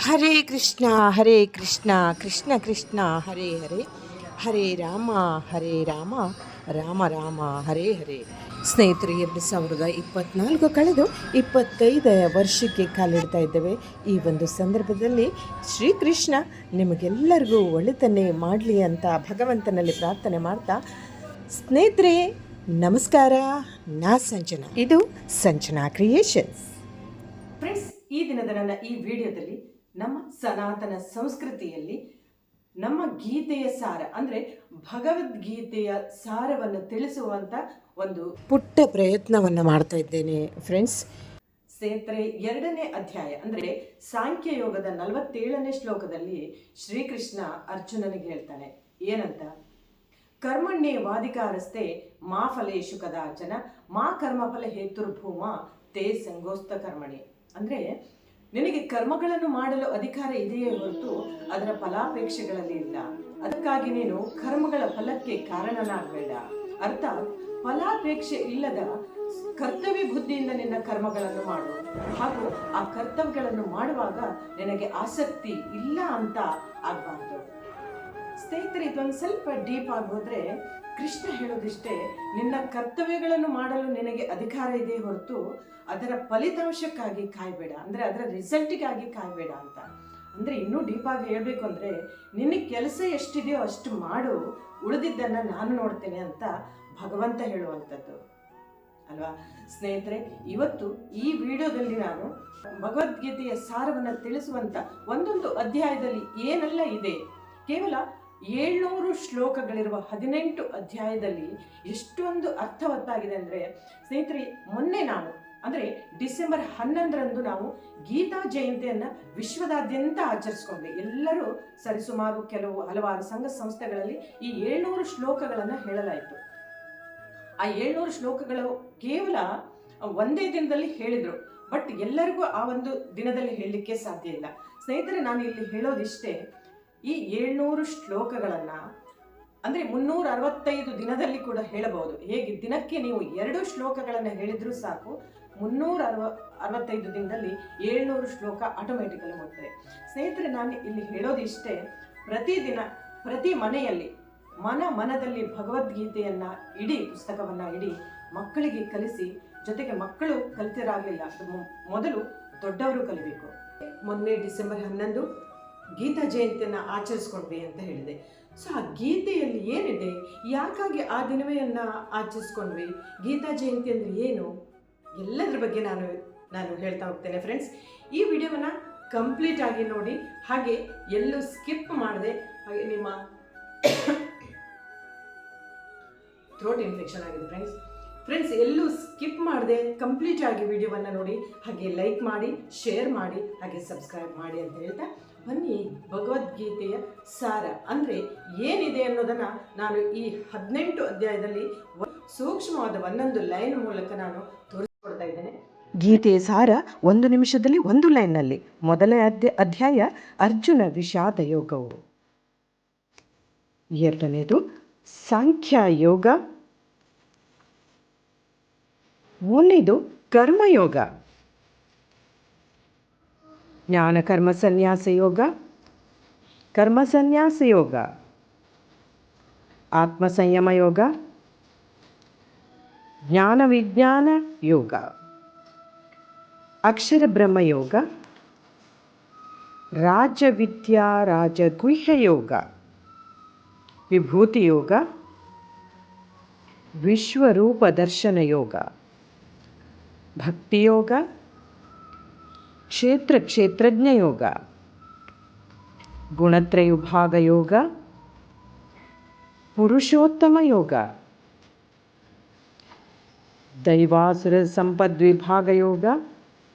ಹರೇ ಕೃಷ್ಣ ಹರೇ ಕೃಷ್ಣ ಕೃಷ್ಣ ಕೃಷ್ಣ ಹರೇ ಹರೇ ಹರೇ ರಾಮ ರಾಮ ರಾಮ ಹರೇ ಹರೇ. ಸ್ನೇಹಿತರೆ, 2024 ಕಳೆದು 25 ವರ್ಷಕ್ಕೆ ಕಾಲಿಡ್ತಾ ಇದ್ದೇವೆ. ಈ ಒಂದು ಸಂದರ್ಭದಲ್ಲಿ ಶ್ರೀಕೃಷ್ಣ ನಿಮಗೆಲ್ಲರಿಗೂ ಒಳಿತನ್ನೇ ಮಾಡಲಿ ಅಂತ ಭಗವಂತನಲ್ಲಿ ಪ್ರಾರ್ಥನೆ ಮಾಡ್ತಾ, ಸ್ನೇಹಿತರೆ ನಮಸ್ಕಾರ. ನಾ ಸಂಜನಾ, ಇದು ಸಂಜನಾ ಕ್ರಿಯೇಷನ್ಸ್. ಫ್ರೆಂಡ್ಸ್, ಈ ದಿನದ ನನ್ನ ಈ ವಿಡಿಯೋದಲ್ಲಿ ನಮ್ಮ ಸನಾತನ ಸಂಸ್ಕೃತಿಯಲ್ಲಿ ನಮ್ಮ ಗೀತೆಯ ಸಾರ ಅಂದರೆ ಭಗವದ್ಗೀತೆಯ ಸಾರವನ್ನು ತಿಳಿಸುವಂಥ ಒಂದು ಪುಟ್ಟ ಪ್ರಯತ್ನವನ್ನು ಮಾಡ್ತಾ ಇದ್ದೇನೆ. ಫ್ರೆಂಡ್ಸ್, ಸ್ನೇಹಿತರೆ, 2ನೇ ಅಧ್ಯಾಯ ಅಂದರೆ ಸಾಂಖ್ಯ ಯೋಗದ 47ನೇ ಶ್ಲೋಕದಲ್ಲಿ ಶ್ರೀಕೃಷ್ಣ ಅರ್ಜುನನಿಗೆ ಹೇಳ್ತಾನೆ ಏನಂತ: ಕರ್ಮಣ್ಯೇ ವಾದಿಕಾರಸ್ತೆ ಮಾ ಫಲೇಶು ಕದಾಚನ ಮಾ ಕರ್ಮಫಲ ಹೇತುರ್ಭೂಮ ತೇ ಸಂಗೋಸ್ತ ಕರ್ಮಣಿ. ಅಂದರೆ ನಿನಗೆ ಕರ್ಮಗಳನ್ನು ಮಾಡಲು ಅಧಿಕಾರ ಇದೆಯೇ ಹೊರತು ಅದರ ಫಲಾಪೇಕ್ಷೆಗಳಲ್ಲಿ ಇಲ್ಲ. ಅದಕ್ಕಾಗಿ ನೀನು ಕರ್ಮಗಳ ಫಲಕ್ಕೆ ಕಾರಣನಾಗಬೇಡ. ಅರ್ಥಾತ್ ಫಲಾಪೇಕ್ಷೆ ಇಲ್ಲದ ಕರ್ತವ್ಯ ಬುದ್ಧಿಯಿಂದ ನಿನ್ನ ಕರ್ಮಗಳನ್ನು ಮಾಡು. ಹಾಗೂ ಆ ಕರ್ತವ್ಯಗಳನ್ನು ಮಾಡುವಾಗ ನಿನಗೆ ಆಸಕ್ತಿ ಇಲ್ಲ ಅಂತ ಆಗಬಾರ್ದು. ಸ್ನೇಹಿತರೆ, ಇದೊಂದು ಸ್ವಲ್ಪ ಡೀಪ್ ಆಗಿ ಹೋದ್ರೆ ಕೃಷ್ಣ ಹೇಳೋದಿಷ್ಟೇ: ನಿನ್ನ ಕರ್ತವ್ಯಗಳನ್ನು ಮಾಡಲು ನಿನಗೆ ಅಧಿಕಾರ ಇದೆ ಹೊರತು ಅದರ ಫಲಿತಾಂಶಕ್ಕಾಗಿ ಕಾಯಬೇಡ, ಅಂದರೆ ಅದರ ರಿಸಲ್ಟಿಗಾಗಿ ಕಾಯಬೇಡ ಅಂತ. ಅಂದರೆ ಇನ್ನೂ ಡೀಪ್ ಆಗಿ ಹೇಳಬೇಕು ಅಂದರೆ, ನಿನಗೆ ಕೆಲಸ ಎಷ್ಟಿದೆಯೋ ಅಷ್ಟು ಮಾಡು, ಉಳಿದಿದ್ದನ್ನು ನಾನು ನೋಡ್ತೇನೆ ಅಂತ ಭಗವಂತ ಹೇಳುವಂಥದ್ದು ಅಲ್ವಾ. ಸ್ನೇಹಿತರೆ, ಇವತ್ತು ಈ ವಿಡಿಯೋದಲ್ಲಿ ನಾನು ಭಗವದ್ಗೀತೆಯ ಸಾರವನ್ನು ತಿಳಿಸುವಂಥ ಒಂದೊಂದು ಅಧ್ಯಾಯದಲ್ಲಿ ಏನೆಲ್ಲ ಇದೆ, ಕೇವಲ 700 ಶ್ಲೋಕಗಳಿರುವ 18 ಅಧ್ಯಾಯದಲ್ಲಿ ಎಷ್ಟೊಂದು ಅರ್ಥವತ್ತಾಗಿದೆ ಅಂದರೆ, ಸ್ನೇಹಿತರೆ, ಮೊನ್ನೆ ನಾವು ಅಂದರೆ ಡಿಸೆಂಬರ್ 11ರಂದು ನಾವು ಗೀತಾ ಜಯಂತಿಯನ್ನು ವಿಶ್ವದಾದ್ಯಂತ ಆಚರಿಸ್ಕೊಂಡ್ವಿ. ಎಲ್ಲರೂ ಸರಿಸುಮಾರು ಹಲವಾರು ಸಂಘ ಸಂಸ್ಥೆಗಳಲ್ಲಿ ಈ 700 ಶ್ಲೋಕಗಳನ್ನು ಹೇಳಲಾಯಿತು. ಆ 700 ಶ್ಲೋಕಗಳು ಕೇವಲ ಒಂದೇ ದಿನದಲ್ಲಿ ಹೇಳಿದರು, ಬಟ್ ಎಲ್ಲರಿಗೂ ಆ ಒಂದು ದಿನದಲ್ಲಿ ಹೇಳಲಿಕ್ಕೆ ಸಾಧ್ಯ ಇಲ್ಲ. ಸ್ನೇಹಿತರೆ, ನಾನು ಇಲ್ಲಿ ಹೇಳೋದಿಷ್ಟೇ: ಈ 700 ಶ್ಲೋಕಗಳನ್ನು ಅಂದರೆ 365 ದಿನದಲ್ಲಿ ಕೂಡ ಹೇಳಬಹುದು. ಹೇಗೆ ದಿನಕ್ಕೆ ನೀವು 2 ಶ್ಲೋಕಗಳನ್ನು ಹೇಳಿದರೂ ಸಾಕು, 365 ದಿನದಲ್ಲಿ 700 ಶ್ಲೋಕ ಆಟೋಮೆಟಿಕಲಿ ಹೋಗ್ತದೆ. ಸ್ನೇಹಿತರೆ, ನಾನು ಇಲ್ಲಿ ಹೇಳೋದಿಷ್ಟೇ: ಪ್ರತಿದಿನ ಪ್ರತಿ ಮನೆಯಲ್ಲಿ ಮನದಲ್ಲಿ ಭಗವದ್ಗೀತೆಯನ್ನು ಪುಸ್ತಕವನ್ನು ಇಡಿ ಮಕ್ಕಳಿಗೆ ಕಲಿಸಿ. ಜೊತೆಗೆ ಮಕ್ಕಳು ಕಲಿತಿರಾಗಲಿಲ್ಲ, ಮೊದಲು ದೊಡ್ಡವರು ಕಲಿಬೇಕು. ಮೊನ್ನೆ ಡಿಸೆಂಬರ್ 11 ಗೀತಾ ಜಯಂತಿಯನ್ನು ಆಚರಿಸ್ಕೊಂಡ್ವಿ ಅಂತ ಹೇಳಿದೆ. ಸೊ ಆ ಗೀತೆಯಲ್ಲಿ ಏನಿದೆ, ಯಾಕಾಗಿ ಆ ದಿನವೆಯನ್ನು ಆಚರಿಸ್ಕೊಂಡ್ವಿ, ಗೀತಾ ಜಯಂತಿ ಅಂದರೆ ಏನು, ಎಲ್ಲದರ ಬಗ್ಗೆ ನಾನು ಹೇಳ್ತಾ ಹೋಗ್ತೇನೆ. ಫ್ರೆಂಡ್ಸ್, ಈ ವಿಡಿಯೋವನ್ನು ಕಂಪ್ಲೀಟ್ ಆಗಿ ನೋಡಿ, ಹಾಗೆ ಎಲ್ಲೂ ಸ್ಕಿಪ್ ಮಾಡದೆ, ಹಾಗೆ ನಿಮ್ಮ ಥ್ರೋಟ್ ಇನ್ಫೆಕ್ಷನ್ ಆಗಿದೆ ಫ್ರೆಂಡ್ಸ್, ಎಲ್ಲೂ ಸ್ಕಿಪ್ ಮಾಡದೆ ಕಂಪ್ಲೀಟ್ ಆಗಿ ವಿಡಿಯೋವನ್ನು ನೋಡಿ, ಹಾಗೆ ಲೈಕ್ ಮಾಡಿ, ಶೇರ್ ಮಾಡಿ, ಹಾಗೆ ಸಬ್ಸ್ಕ್ರೈಬ್ ಮಾಡಿ ಅಂತ ಹೇಳ್ತಾ ಬನ್ನಿ. ಭಗವದ್ಗೀತೆಯ ಸಾರ ಅಂದರೆ ಏನಿದೆ ಅನ್ನೋದನ್ನು ನಾನು ಈ 18 ಅಧ್ಯಾಯದಲ್ಲಿ ಸೂಕ್ಷ್ಮವಾದ ಒಂದೊಂದು ಲೈನ್ ಮೂಲಕ ನಾನು ತೋರಿಸ್ಕೊಡ್ತಾ ಇದ್ದೇನೆ. ಗೀತೆಯ ಸಾರ 1 ನಿಮಿಷದಲ್ಲಿ 1 ಲೈನ್ನಲ್ಲಿ. ಮೊದಲ ಅಧ್ಯಾಯ ಅರ್ಜುನ ವಿಷಾದ ಯೋಗವು, 2ನೇದು ಸಾಂಖ್ಯ ಯೋಗ, 3ನೇದು ಕರ್ಮಯೋಗ, ಜ್ಞಾನ ಕರ್ಮ ಸನ್ಯಾಸ ಯೋಗ, ಕರ್ಮ ಸನ್ಯಾಸ ಯೋಗ, ಆತ್ಮ ಸಂಯಮ ಯೋಗ, ಜ್ಞಾನ ವಿಜ್ಞಾನ ಯೋಗ, ಅಕ್ಷರ ಬ್ರಹ್ಮ ಯೋಗ, ರಾಜವಿದ್ಯಾ ರಾಜಗುಹ್ಯ ಯೋಗ, ವಿಭೂತಿ ಯೋಗ, ವಿಶ್ವರೂಪ ದರ್ಶನ ಯೋಗ, ಭಕ್ತಿ ಯೋಗ, ಕ್ಷೇತ್ರಜ್ಞ ಯೋಗ, ಗುಣತ್ರಯ ವಿಭಾಗ ಯೋಗ, ಪುರುಷೋತ್ತಮ ಯೋಗ, ದೈವಾಸುರ ಸಂಪದ್ವಿಭಾಗ ಯೋಗ,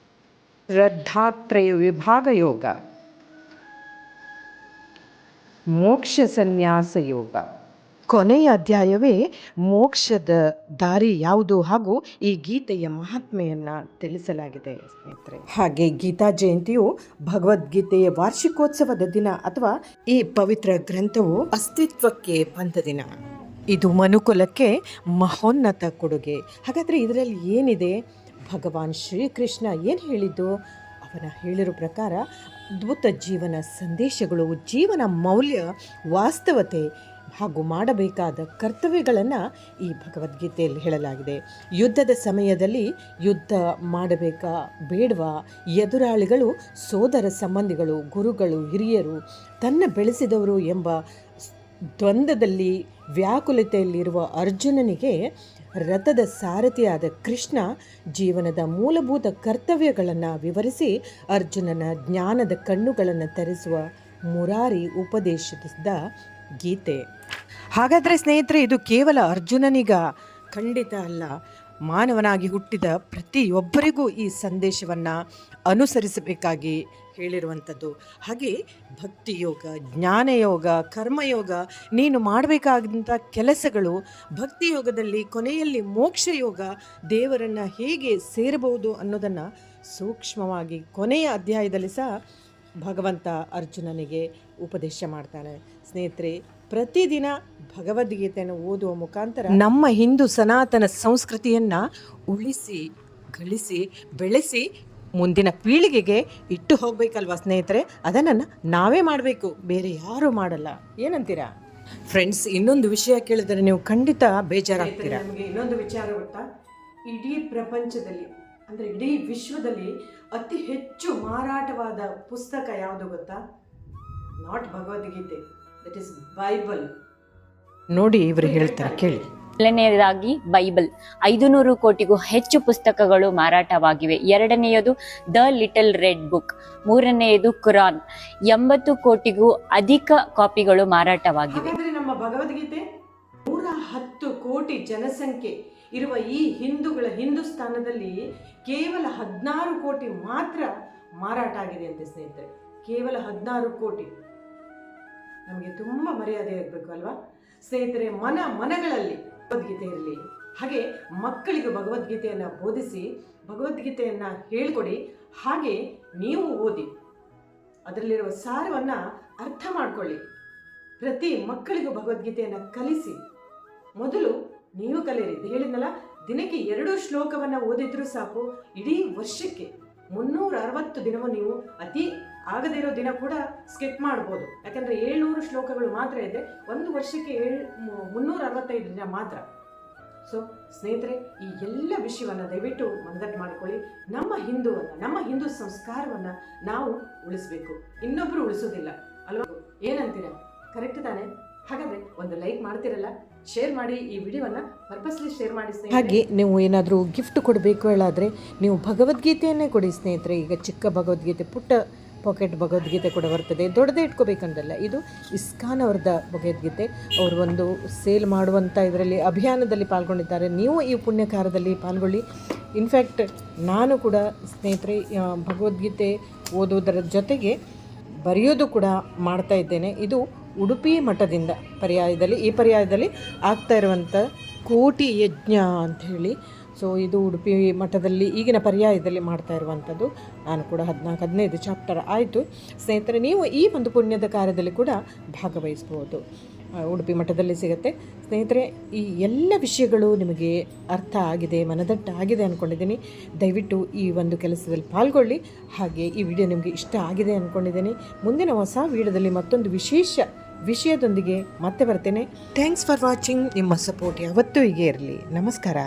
ಶ್ರದ್ಧಾತ್ರಯ ವಿಭಾಗ ಯೋಗ, ಮೋಕ್ಷ ಸನ್ಯಾಸ ಯೋಗ. ಕೊನೆಯ ಅಧ್ಯಾಯವೇ ಮೋಕ್ಷದ ದಾರಿ ಯಾವುದು ಹಾಗೂ ಈ ಗೀತೆಯ ಮಹಾತ್ಮೆಯನ್ನು ತಿಳಿಸಲಾಗಿದೆ ಸ್ನೇಹಿತರೆ. ಹಾಗೆ ಗೀತಾ ಜಯಂತಿಯು ಭಗವದ್ಗೀತೆಯ ವಾರ್ಷಿಕೋತ್ಸವದ ದಿನ ಅಥವಾ ಈ ಪವಿತ್ರ ಗ್ರಂಥವು ಅಸ್ತಿತ್ವಕ್ಕೆ ಬಂದ ದಿನ. ಇದು ಮನುಕುಲಕ್ಕೆ ಮಹೋನ್ನತ ಕೊಡುಗೆ. ಹಾಗಾದರೆ ಇದರಲ್ಲಿ ಏನಿದೆ? ಭಗವಾನ್ ಶ್ರೀಕೃಷ್ಣ ಏನು ಹೇಳಿದ್ದು? ಅವನ ಹೇಳಿರೋ ಪ್ರಕಾರ ಅದ್ಭುತ ಜೀವನ ಸಂದೇಶಗಳು, ಜೀವನ ಮೌಲ್ಯ, ವಾಸ್ತವತೆ ಹಾಗೂ ಮಾಡಬೇಕಾದ ಕರ್ತವ್ಯಗಳನ್ನು ಈ ಭಗವದ್ಗೀತೆಯಲ್ಲಿ ಹೇಳಲಾಗಿದೆ. ಯುದ್ಧದ ಸಮಯದಲ್ಲಿ ಯುದ್ಧ ಮಾಡಬೇಕಾ ಬೇಡವಾ, ಎದುರಾಳಿಗಳು ಸೋದರ ಸಂಬಂಧಿಗಳು, ಗುರುಗಳು, ಹಿರಿಯರು, ತನ್ನ ಬೆಳೆಸಿದವರು ಎಂಬ ದ್ವಂದ್ವದಲ್ಲಿ ವ್ಯಾಕುಲತೆಯಲ್ಲಿರುವ ಅರ್ಜುನನಿಗೆ ರಥದ ಸಾರಥಿಯಾದ ಕೃಷ್ಣ ಜೀವನದ ಮೂಲಭೂತ ಕರ್ತವ್ಯಗಳನ್ನು ವಿವರಿಸಿ ಅರ್ಜುನನ ಜ್ಞಾನದ ಕಣ್ಣುಗಳನ್ನು ತೆರೆಸುವ ಮುರಾರಿ ಉಪದೇಶಿಸಿದ ಗೀತೆ. ಹಾಗಾದರೆ ಸ್ನೇಹಿತರೆ, ಇದು ಕೇವಲ ಅರ್ಜುನನಿಗ ಖಂಡಿತ ಅಲ್ಲ, ಮಾನವನಾಗಿ ಹುಟ್ಟಿದ ಪ್ರತಿಯೊಬ್ಬರಿಗೂ ಈ ಸಂದೇಶವನ್ನು ಅನುಸರಿಸಬೇಕಾಗಿ ಹೇಳಿರುವಂಥದ್ದು. ಹಾಗೆ ಭಕ್ತಿಯೋಗ, ಜ್ಞಾನಯೋಗ, ಕರ್ಮಯೋಗ, ನೀನು ಮಾಡಬೇಕಾದಂಥ ಕೆಲಸಗಳು, ಭಕ್ತಿಯೋಗದಲ್ಲಿ ಕೊನೆಯಲ್ಲಿ ಮೋಕ್ಷಯೋಗ, ದೇವರನ್ನು ಹೇಗೆ ಸೇರಬಹುದು ಅನ್ನೋದನ್ನು ಸೂಕ್ಷ್ಮವಾಗಿ ಕೊನೆಯ ಅಧ್ಯಾಯದಲ್ಲಿ ಸಹ ಭಗವಂತ ಅರ್ಜುನನಿಗೆ ಉಪದೇಶ ಮಾಡ್ತಾನೆ. ಸ್ನೇಹಿತರೆ, ಪ್ರತಿದಿನ ಭಗವದ್ಗೀತೆಯನ್ನು ಓದುವ ಮುಖಾಂತರ ನಮ್ಮ ಹಿಂದೂ ಸನಾತನ ಸಂಸ್ಕೃತಿಯನ್ನು ಉಳಿಸಿ, ಗಳಿಸಿ, ಬೆಳೆಸಿ ಮುಂದಿನ ಪೀಳಿಗೆಗೆ ಇಟ್ಟು ಹೋಗಬೇಕಲ್ವಾ ಸ್ನೇಹಿತರೆ? ಅದನ್ನು ನಾವೇ ಮಾಡಬೇಕು, ಬೇರೆ ಯಾರೂ ಮಾಡಲ್ಲ. ಏನಂತೀರಾ ಫ್ರೆಂಡ್ಸ್? ಇನ್ನೊಂದು ವಿಷಯ ಕೇಳಿದರೆ ನೀವು ಖಂಡಿತ ಬೇಜಾರಾಗ್ತೀರಾ. ನಮಗೆ ಇನ್ನೊಂದು ವಿಚಾರ ಗೊತ್ತಾ? ಇಡೀ ಪ್ರಪಂಚದಲ್ಲಿ ಅಂದರೆ ಇಡೀ ವಿಶ್ವದಲ್ಲಿ ಅತಿ ಹೆಚ್ಚು ಮಾರಾಟವಾದ ಪುಸ್ತಕ ಯಾವುದು ಗೊತ್ತಾ? Not Bhagavad Gita, that is Bible. ನೋಡಿ, ಇವರು ಹೇಳ್ತಾರೆ ಕೇಳಿ. ಮೊದಲನೆಯದಾಗಿ ಬೈಬಲ್, 500 ಕೋಟಿಗೂ ಹೆಚ್ಚು ಪುಸ್ತಕಗಳು ಮಾರಾಟವಾಗಿವೆ. ಎರಡನೆಯದು ದ ಲಿಟಲ್ ರೆಡ್ ಬುಕ್. ಮೂರನೆಯದು ಕುರಾನ್, 80 ಕೋಟಿಗೂ ಅಧಿಕ ಕಾಪಿಗಳು ಮಾರಾಟವಾಗಿವೆ. ನಮ್ಮ ಭಗವದ್ಗೀತೆ 110 ಕೋಟಿ ಜನಸಂಖ್ಯೆ ಇರುವ ಈ ಹಿಂದೂಸ್ಥಾನದಲ್ಲಿ ಕೇವಲ 16 ಕೋಟಿ ಮಾತ್ರ ಮಾರಾಟ ಆಗಿದೆ ಅಂತೆ ಸ್ನೇಹಿತರೆ. ಕೇವಲ 16 ಕೋಟಿ. ನಮಗೆ ತುಂಬ ಮರ್ಯಾದೆ ಆಗಬೇಕು ಅಲ್ವಾ ಸ್ನೇಹಿತರೆ? ಮನಗಳಲ್ಲಿ ಭಗವದ್ಗೀತೆ ಇರಲಿ. ಹಾಗೆ ಮಕ್ಕಳಿಗೂ ಭಗವದ್ಗೀತೆಯನ್ನು ಬೋಧಿಸಿ, ಭಗವದ್ಗೀತೆಯನ್ನು ಹೇಳಿಕೊಡಿ. ಹಾಗೆ ನೀವು ಓದಿ, ಅದರಲ್ಲಿರುವ ಸಾರವನ್ನು ಅರ್ಥ ಮಾಡಿಕೊಳ್ಳಿ. ಪ್ರತಿ ಮಕ್ಕಳಿಗೂ ಭಗವದ್ಗೀತೆಯನ್ನು ಕಲಿಸಿ. ಮೊದಲು ನೀವು ಕಲಿಯಿರಿ. ಹೇಳಿದ್ನಲ್ಲ, ದಿನಕ್ಕೆ 2 ಶ್ಲೋಕವನ್ನು ಓದಿದ್ರೂ ಸಾಕು. ಇಡೀ ವರ್ಷಕ್ಕೆ 360 ದಿನವೂ ನೀವು ಅತಿ ಆಗದೇ ಇರೋ ದಿನ ಕೂಡ ಸ್ಕಿಪ್ ಮಾಡ್ಬೋದು. ಯಾಕಂದರೆ 700 ಶ್ಲೋಕಗಳು ಮಾತ್ರ ಇದೆ. ಒಂದು ವರ್ಷಕ್ಕೆ 365 ದಿನ ಮಾತ್ರ. ಸೊ ಸ್ನೇಹಿತರೆ, ಈ ಎಲ್ಲ ವಿಷಯವನ್ನು ದಯವಿಟ್ಟು ಮನದಟ್ಟು ಮಾಡಿಕೊಳ್ಳಿ. ನಮ್ಮ ಹಿಂದೂ ಸಂಸ್ಕಾರವನ್ನು ನಾವು ಉಳಿಸ್ಬೇಕು, ಇನ್ನೊಬ್ಬರು ಉಳಿಸೋದಿಲ್ಲ ಅಲ್ವಾ? ಏನಂತೀರಾ? ಕರೆಕ್ಟ್ ತಾನೆ? ಹಾಗಾದರೆ ಒಂದು ಲೈಕ್ ಮಾಡ್ತಿರಲ್ಲ, ಶೇರ್ ಮಾಡಿ. ಈ ವಿಡಿಯೋವನ್ನು ಪರ್ಪಸ್ಲಿ ಶೇರ್ ಮಾಡಿ. ಹಾಗೆ ನೀವು ಏನಾದರೂ ಗಿಫ್ಟ್ ಕೊಡಬೇಕು ಹೇಳಾದರೆ ನೀವು ಭಗವದ್ಗೀತೆಯನ್ನೇ ಕೊಡಿ ಸ್ನೇಹಿತರೆ. ಈಗ ಚಿಕ್ಕ ಭಗವದ್ಗೀತೆ, ಪುಟ್ಟ ಪಾಕೆಟ್ ಭಗವದ್ಗೀತೆ ಕೂಡ ಬರ್ತದೆ. ದೊಡ್ಡದೇ ಇಟ್ಕೋಬೇಕಂದಲ್ಲ. ಇದು ಇಸ್ಕಾನ್ ಅವರದ ಭಗವದ್ಗೀತೆ. ಅವರು ಒಂದು ಸೇಲ್ ಮಾಡುವಂಥ ಇದರಲ್ಲಿ ಅಭಿಯಾನದಲ್ಲಿ ಪಾಲ್ಗೊಂಡಿದ್ದಾರೆ. ನೀವು ಈ ಪುಣ್ಯಕಾರದಲ್ಲಿ ಪಾಲ್ಗೊಳ್ಳಿ. ಇನ್ಫ್ಯಾಕ್ಟ್ ನಾನು ಕೂಡ ಸ್ನೇಹಿತರೆ ಭಗವದ್ಗೀತೆ ಓದುವುದರ ಜೊತೆಗೆ ಬರೆಯೋದು ಕೂಡ ಮಾಡ್ತಾ ಇದ್ದೇನೆ. ಇದು ಉಡುಪಿ ಮಠದಿಂದ ಈ ಪರ್ಯಾಯದಲ್ಲಿ ಆಗ್ತಾ ಇರುವಂಥ ಕೋಟಿ ಯಜ್ಞ ಅಂಥೇಳಿ. ಸೊ ಇದು ಉಡುಪಿ ಮಠದಲ್ಲಿ ಈಗಿನ ಪರ್ಯಾಯದಲ್ಲಿ ಮಾಡ್ತಾ ಇರುವಂಥದ್ದು. ನಾನು ಕೂಡ 14-15 ಚಾಪ್ಟರ್ ಆಯಿತು ಸ್ನೇಹಿತರೆ. ನೀವು ಈ ಒಂದು ಪುಣ್ಯದ ಕಾರ್ಯದಲ್ಲಿ ಕೂಡ ಭಾಗವಹಿಸ್ಬೋದು. ಉಡುಪಿ ಮಠದಲ್ಲಿ ಸಿಗುತ್ತೆ ಸ್ನೇಹಿತರೆ. ಈ ಎಲ್ಲ ವಿಷಯಗಳು ನಿಮಗೆ ಅರ್ಥ ಆಗಿದೆ, ಮನದಟ್ಟಾಗಿದೆ ಅಂದ್ಕೊಂಡಿದ್ದೀನಿ. ದಯವಿಟ್ಟು ಈ ಒಂದು ಕೆಲಸದಲ್ಲಿ ಪಾಲ್ಗೊಳ್ಳಿ. ಹಾಗೆ ಈ ವಿಡಿಯೋ ನಿಮಗೆ ಇಷ್ಟ ಆಗಿದೆ ಅಂದ್ಕೊಂಡಿದ್ದೀನಿ. ಮುಂದಿನ ಹೊಸ ವಿಡಿಯೋದಲ್ಲಿ ಮತ್ತೊಂದು ವಿಶೇಷ ವಿಷಯದೊಂದಿಗೆ ಮತ್ತೆ ಬರ್ತೇನೆ. Thanks for watching. ನಿಮ್ಮ ಸಪೋರ್ಟ್ ಯಾವತ್ತೂ ಹೀಗೆ ಇರಲಿ. ನಮಸ್ಕಾರ.